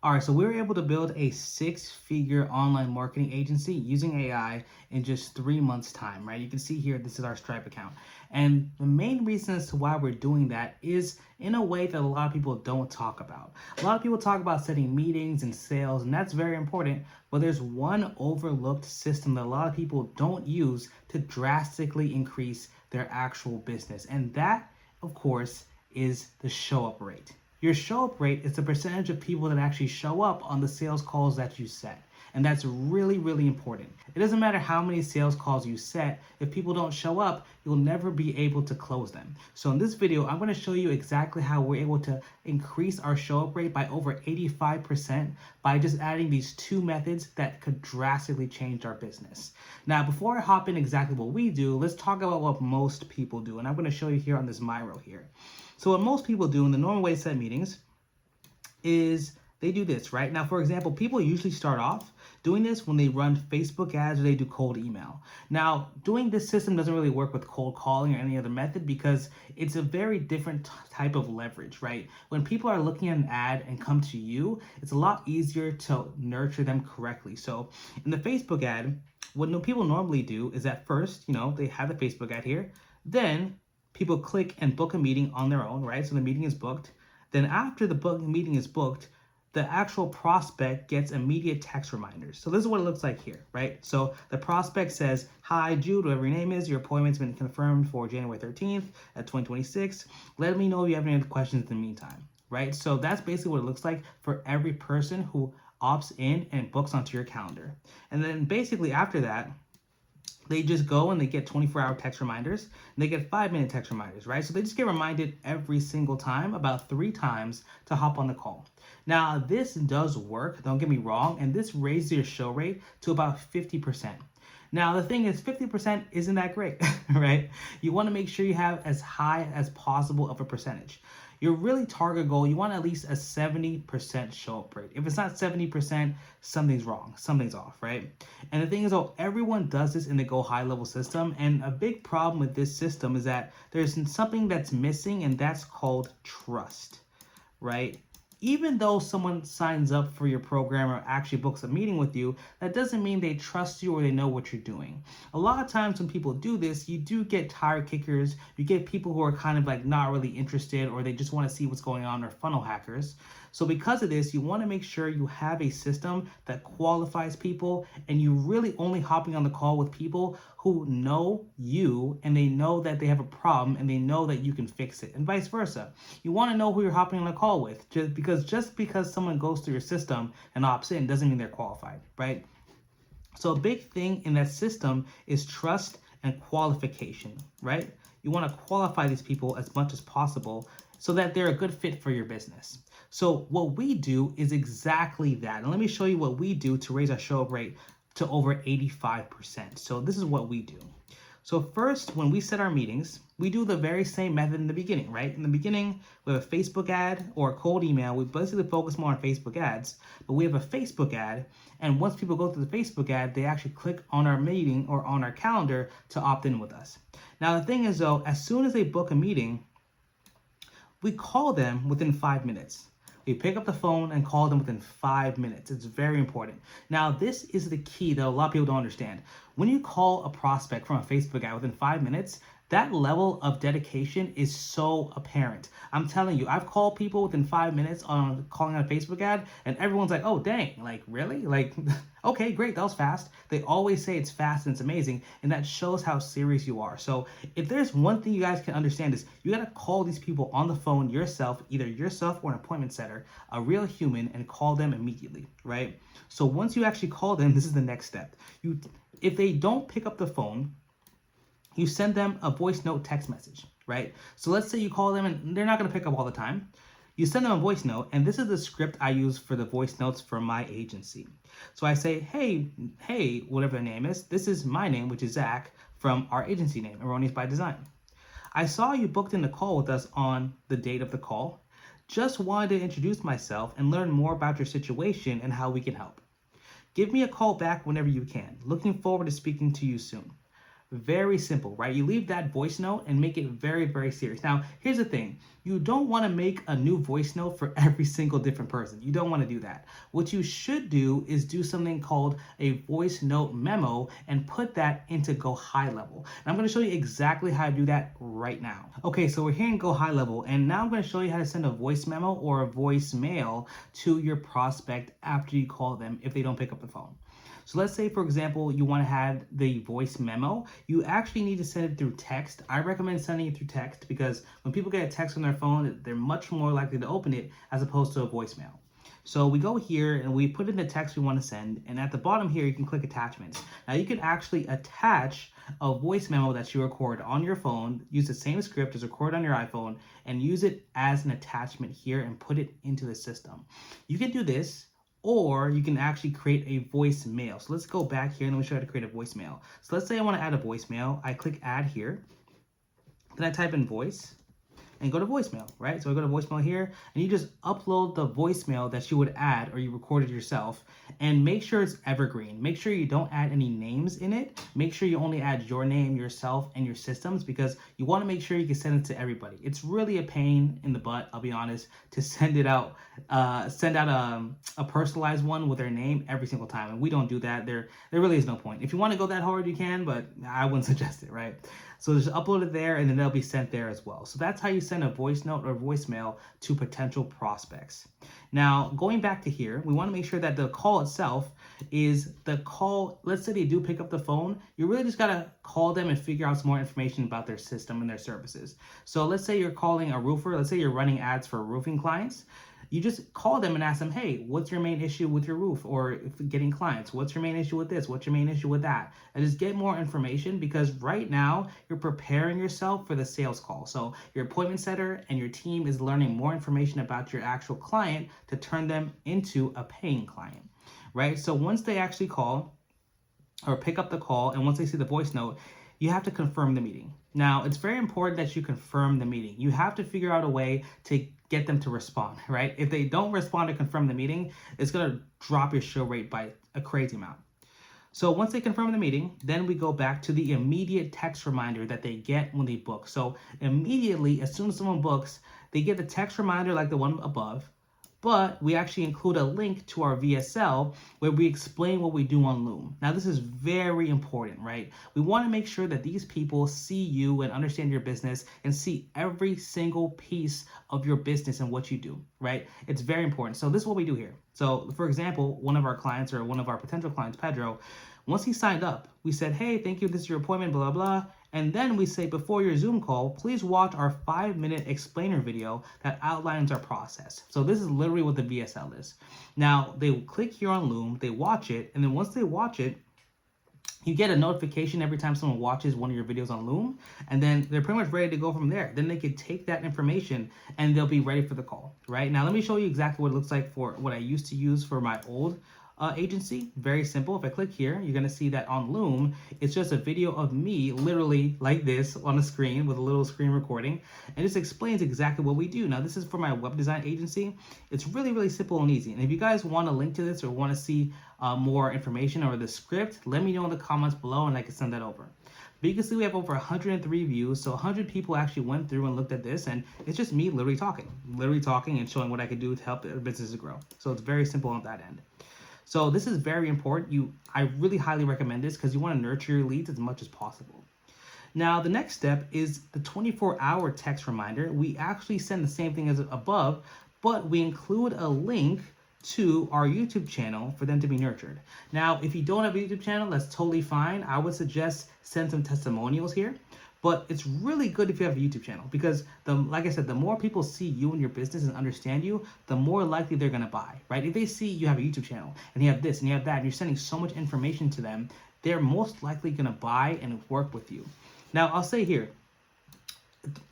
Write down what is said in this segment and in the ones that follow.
All right, so we were able to build a six-figure online marketing agency using AI in just 3 months' time, right? You can see here, this is our Stripe account. And the main reason as to why we're doing that is in a way that a lot of people don't talk about. A lot of people talk about setting meetings and sales, and that's very important, but there's one overlooked system that a lot of people don't use to drastically increase their actual business. And that, of course, is the show up rate. Your show up rate is the percentage of people that actually show up on the sales calls that you set. And that's really, really important. It doesn't matter how many sales calls you set. If people don't show up, you'll never be able to close them. So in this video, I'm going to show you exactly how we're able to increase our show up rate by over 85% by just adding these two methods that could drastically change our business. Now, before I hop in exactly what we do, let's talk about what most people do. And I'm going to show you here on this Miro here. So what most people do in the normal way to set meetings is they do this, right? Now, for example, people usually start off doing this when they run Facebook ads or they do cold email. Now, doing this system doesn't really work with cold calling or any other method because it's a very different type of leverage, right? When people are looking at an ad and come to you, it's a lot easier to nurture them correctly. So in the Facebook ad, what people normally do is at first, they have the Facebook ad here, then people click and book a meeting on their own, right? So the meeting is booked. Then after the meeting is booked, the actual prospect gets immediate text reminders. So this is what it looks like here, right? So the prospect says, "Hi, Jude, whatever your name is, your appointment's been confirmed for January 13th at 2026. Let me know if you have any other questions in the meantime," right? So that's basically what it looks like for every person who opts in and books onto your calendar. And then basically after that, they just go and they get 24-hour text reminders, and they get 5-minute text reminders, right? So they just get reminded every single time, about 3 times, to hop on the call. Now, this does work, don't get me wrong, and this raises your show rate to about 50%. Now, the thing is, 50% isn't that great, right? You want to make sure you have as high as possible of a percentage. Your really target goal, you want at least a 70% show up rate. If it's not 70%, something's wrong, something's off, right? And the thing is, everyone does this in the Go High Level system. And a big problem with this system is that there's something that's missing, and that's called trust, right? Even though someone signs up for your program or actually books a meeting with you, that doesn't mean they trust you or they know what you're doing. A lot of times when people do this, you do get tire kickers. You get people who are kind of like not really interested, or they just want to see what's going on, or funnel hackers. So because of this, you want to make sure you have a system that qualifies people, and you really only hopping on the call with people who know you and they know that they have a problem and they know that you can fix it, and vice versa. You want to know who you're hopping on a call with, just because someone goes through your system and opts in doesn't mean they're qualified, right? So a big thing in that system is trust and qualification, right? You want to qualify these people as much as possible so that they're a good fit for your business. So what we do is exactly that. And let me show you what we do to raise our show up rate to over 85%. So this is what we do. So first, when we set our meetings, we do the very same method in the beginning, right? In the beginning, we have a Facebook ad or a cold email. We basically focus more on Facebook ads, but we have a Facebook ad. And once people go through the Facebook ad, they actually click on our meeting or on our calendar to opt in with us. Now, the thing is though, as soon as they book a meeting, we call them within 5 minutes. We pick up the phone and call them within 5 minutes. It's very important. Now, this is the key that a lot of people don't understand. When you call a prospect from a Facebook ad within 5 minutes, that level of dedication is so apparent. I'm telling you, I've called people within 5 minutes on calling on a Facebook ad, and everyone's like, "Oh, dang, like, really? Like, okay, great, that was fast." They always say it's fast and it's amazing, and that shows how serious you are. So if there's one thing you guys can understand is you gotta call these people on the phone yourself, either yourself or an appointment setter, a real human, and call them immediately, right? So once you actually call them, this is the next step. If they don't pick up the phone, you send them a voice note text message, right? So let's say you call them and they're not going to pick up all the time. You send them a voice note, and this is the script I use for the voice notes for my agency. So I say, hey, whatever the name is, this is my name, which is Zach, from our agency name, Erroneous by Design. I saw you booked in the call with us on the date of the call. Just wanted to introduce myself and learn more about your situation and how we can help. Give me a call back whenever you can. Looking forward to speaking to you soon. Very simple, right? You leave that voice note and make it very, very serious. Now, here's the thing. You don't want to make a new voice note for every single different person. You don't want to do that. What you should do is do something called a voice note memo and put that into Go High Level. And I'm going to show you exactly how to do that right now. Okay, so we're here in Go High Level, and now I'm going to show you how to send a voice memo or a voicemail to your prospect after you call them if they don't pick up the phone. So let's say, for example, you want to have the voice memo. You actually need to send it through text. I recommend sending it through text because when people get a text on their phone, they're much more likely to open it as opposed to a voicemail. So we go here and we put in the text we want to send. And at the bottom here, you can click attachments. Now you can actually attach a voice memo that you record on your phone, use the same script as record on your iPhone, and use it as an attachment here and put it into the system. You can do this, or you can actually create a voicemail. So let's go back here and let me show you how to create a voicemail. So let's say I want to add a voicemail. I click add here. Then I type in voice and go to voicemail, right? So I go to voicemail here and you just upload the voicemail that you would add or you recorded yourself, and make sure it's evergreen. Make sure you don't add any names in it. Make sure you only add your name, yourself, and your systems, because you want to make sure you can send it to everybody. It's really a pain in the butt, I'll be honest, to send it out, send out a personalized one with their name every single time. And we don't do that. There really is no point. If you want to go that hard, you can, but I wouldn't suggest it, right? So just upload it there and then they'll be sent there as well. So that's how you send a voice note or voicemail to potential prospects. Now, going back to here, we want to make sure that the call itself is the call. Let's say they do pick up the phone. You really just got to call them and figure out some more information about their system and their services. So let's say you're calling a roofer. Let's say you're running ads for roofing clients. You just call them and ask them, hey, what's your main issue with your roof or getting clients? What's your main issue with this? What's your main issue with that? And just get more information, because right now you're preparing yourself for the sales call. So your appointment setter and your team is learning more information about your actual client to turn them into a paying client, right? So once they actually call or pick up the call and once they see the voice note, you have to confirm the meeting. Now, it's very important that you confirm the meeting. You have to figure out a way to get them to respond, right? If they don't respond to confirm the meeting, it's gonna drop your show rate by a crazy amount. So once they confirm the meeting, then we go back to the immediate text reminder that they get when they book. So immediately, as soon as someone books, they get the text reminder like the one above, but we actually include a link to our VSL where we explain what we do on Loom. Now, this is very important, right? We want to make sure that these people see you and understand your business and see every single piece of your business and what you do, right? It's very important. So this is what we do here. So for example, one of our clients or one of our potential clients, Pedro, once he signed up, we said, hey, thank you, this is your appointment, blah, blah. And then we say, before your Zoom call, please watch our 5-minute explainer video that outlines our process. So this is literally what the VSL is. Now, they will click here on Loom, they watch it, and then once they watch it, you get a notification every time someone watches one of your videos on Loom, and then they're pretty much ready to go from there. Then they can take that information and they'll be ready for the call, right? Now, let me show you exactly what it looks like for what I used to use for my old agency. Very simple. If I click here, you're going to see that on Loom, it's just a video of me literally like this on a screen with a little screen recording. And this explains exactly what we do. Now, this is for my web design agency. It's really, really simple and easy. And if you guys want a link to this or want to see more information or the script, let me know in the comments below and I can send that over. But you can see we have over 103 views. So 100 people actually went through and looked at this, and it's just me literally talking and showing what I could do to help their businesses grow. So it's very simple on that end. So this is very important. I really highly recommend this because you want to nurture your leads as much as possible. Now, the next step is the 24-hour text reminder. We actually send the same thing as above, but we include a link to our YouTube channel for them to be nurtured. Now, if you don't have a YouTube channel, that's totally fine. I would suggest send some testimonials here. But it's really good if you have a YouTube channel, because like I said, the more people see you and your business and understand you, the more likely they're going to buy, right? If they see you have a YouTube channel and you have this and you have that and you're sending so much information to them, they're most likely going to buy and work with you. Now, I'll say here,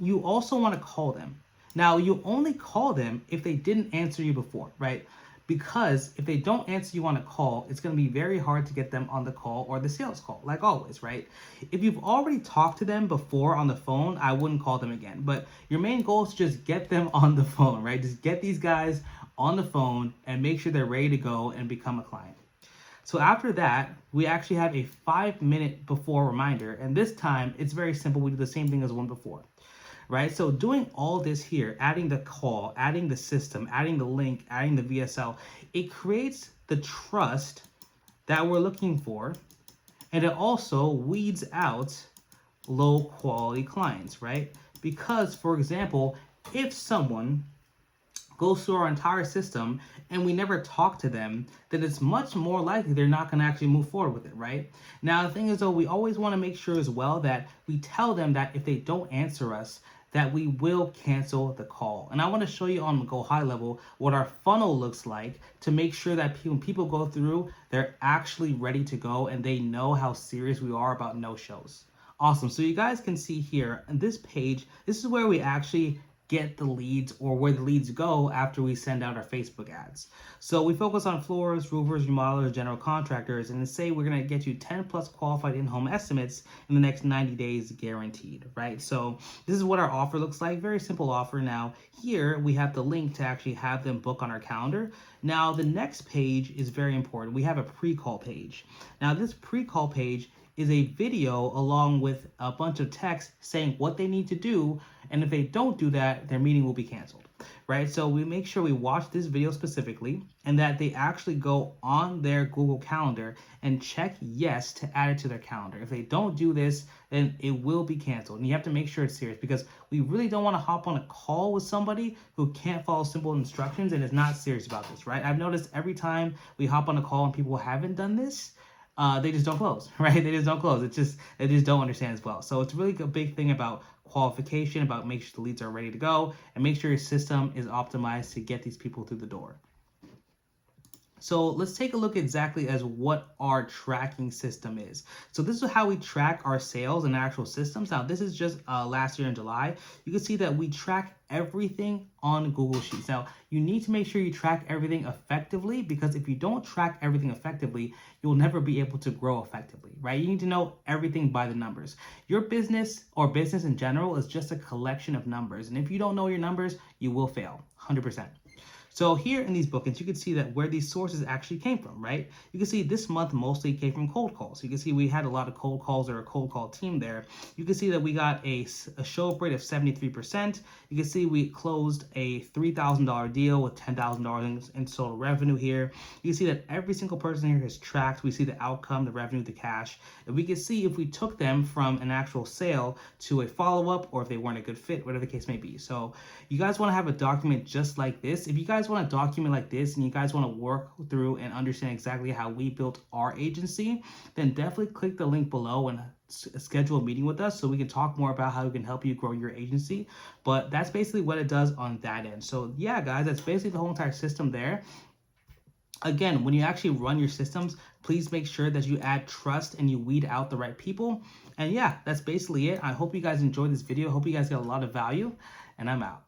you also want to call them. Now, you only call them if they didn't answer you before, right? Because if they don't answer you on a call, it's going to be very hard to get them on the call or the sales call, like always, right? If you've already talked to them before on the phone, I wouldn't call them again. But your main goal is to just get them on the phone, right? Just get these guys on the phone and make sure they're ready to go and become a client. So after that, we actually have a 5-minute before reminder. And this time it's very simple. We do the same thing as one before, right? So doing all this here, adding the call, adding the system, adding the link, adding the VSL, it creates the trust that we're looking for. And it also weeds out low quality clients, right? Because, for example, if someone goes through our entire system and we never talk to them, then it's much more likely they're not going to actually move forward with it, right? Now, the thing is, though, we always want to make sure as well that we tell them that if they don't answer us, that we will cancel the call. And I want to show you on the Go High level what our funnel looks like to make sure that when people go through, they're actually ready to go and they know how serious we are about no-shows. Awesome. So you guys can see here on this page, this is where we actually get the leads, or where the leads go after we send out our Facebook ads. So we focus on floors, roofers, remodelers, general contractors, and say we're going to get you 10 plus qualified in-home estimates in the next 90 days guaranteed, right? So this is what our offer looks like. Very simple offer. Now here we have the link to actually have them book on our calendar. Now the next page is very important. We have a pre-call page. Now this pre-call page is a video along with a bunch of text saying what they need to do, and if they don't do that, their meeting will be canceled, right? So we make sure we watch this video specifically and that they actually go on their Google Calendar and check yes to add it to their calendar. If they don't do this, then it will be canceled. And you have to make sure it's serious, because we really don't want to hop on a call with somebody who can't follow simple instructions and is not serious about this, right? I've noticed every time we hop on a call and people haven't done this, they just don't close, right? They just don't close. They just don't understand as well. So it's really a big thing about qualification, about make sure the leads are ready to go, and make sure your system is optimized to get these people through the door. So let's take a look exactly as what our tracking system is. So this is how we track our sales and actual systems. Now this is just last year in July. You can see that we track everything on Google Sheets. Now you need to make sure you track everything effectively, because if you don't track everything effectively, you'll never be able to grow effectively, right? You need to know everything by the numbers. Your business, or business in general, is just a collection of numbers. And if you don't know your numbers, you will fail 100%. So here in these bookings, you can see that where these sources actually came from, right? You can see this month mostly came from cold calls. You can see we had a lot of cold calls, or a cold call team there. You can see that we got a show up rate of 73%. You can see we closed a $3,000 deal with $10,000 in total revenue here. You can see that every single person here is tracked. We see the outcome, the revenue, the cash. And we can see if we took them from an actual sale to a follow-up, or if they weren't a good fit, whatever the case may be. So you guys want to have a document just like this. If you guys want a document like this and you guys want to work through and understand exactly how we built our agency, then definitely click the link below and schedule a meeting with us so we can talk more about how we can help you grow your agency. But that's basically what it does on that end. So yeah, guys, that's basically the whole entire system there. Again, when you actually run your systems, please make sure that you add trust and you weed out the right people. And yeah, that's basically it. I hope you guys enjoyed this video. I hope you guys get a lot of value, and I'm out.